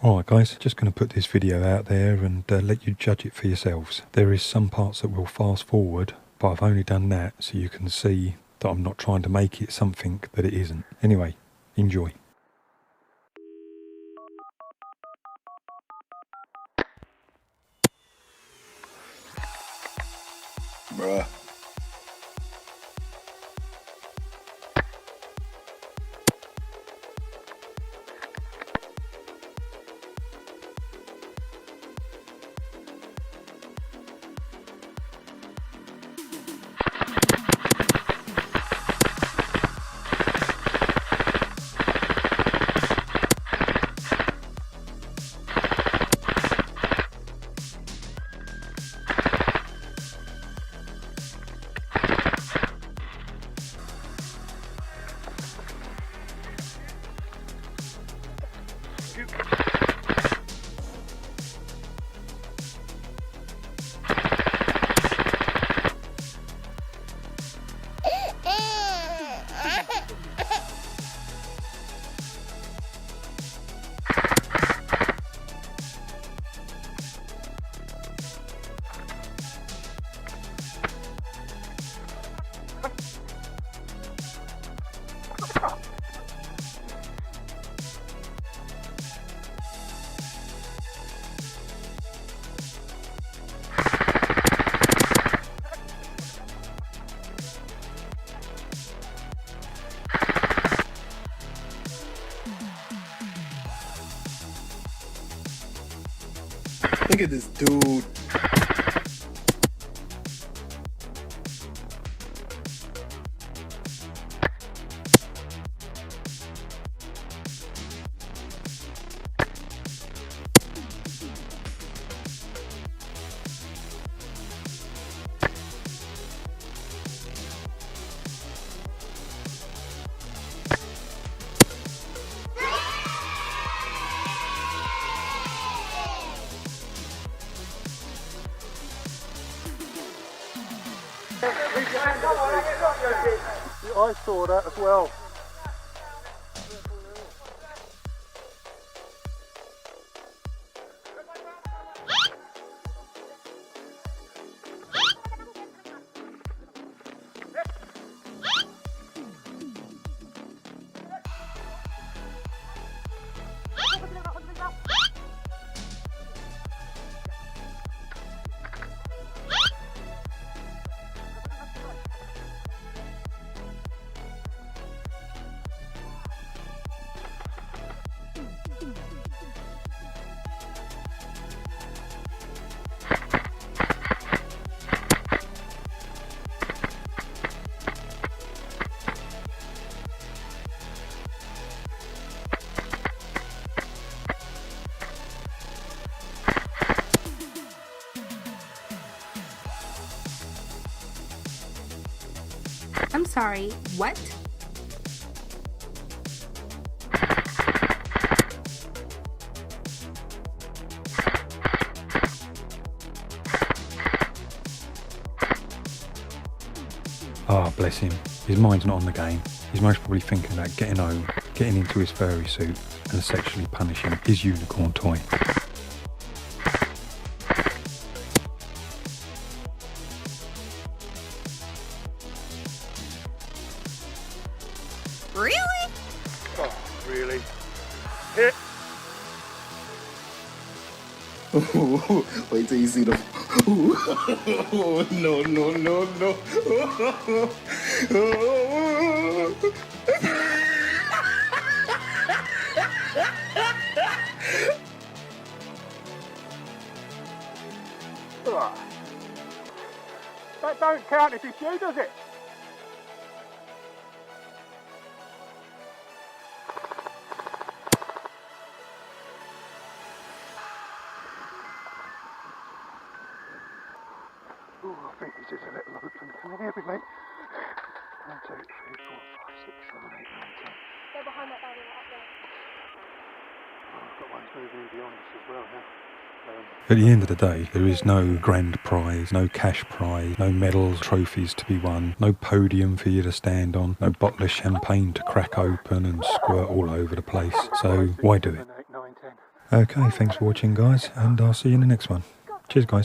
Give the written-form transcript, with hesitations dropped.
Alright guys, just going to put this video out there and let you judge it for yourselves. There is some parts that will fast forward, but I've only done that so you can see that I'm not trying to make it something that it isn't. Anyway, enjoy. Bruh. Look at this dude. I saw that as well. I'm sorry, what? Ah, bless him. His mind's not on the game. He's most probably thinking about getting home, getting into his furry suit and sexually punishing his unicorn toy. Really? Oh, really? Hit. Wait till you see the. No, no, no, no. That don't count if it's you, does it? Oh, I think this is a little open. Can you hear me, mate? 1, 2, 3, 4, 5, 6, 7, 8, 9, 10. They're behind that barrier up there. Oh, I've got ones moving in beyond us as well now. At the end of the day, there is no grand prize, no cash prize, no medals, trophies to be won, no podium for you to stand on, no bottle of champagne to crack open and squirt all over the place. So why do it? 7, 8, 9, 10. Okay, thanks for watching guys, and I'll see you in the next one. Cheers guys.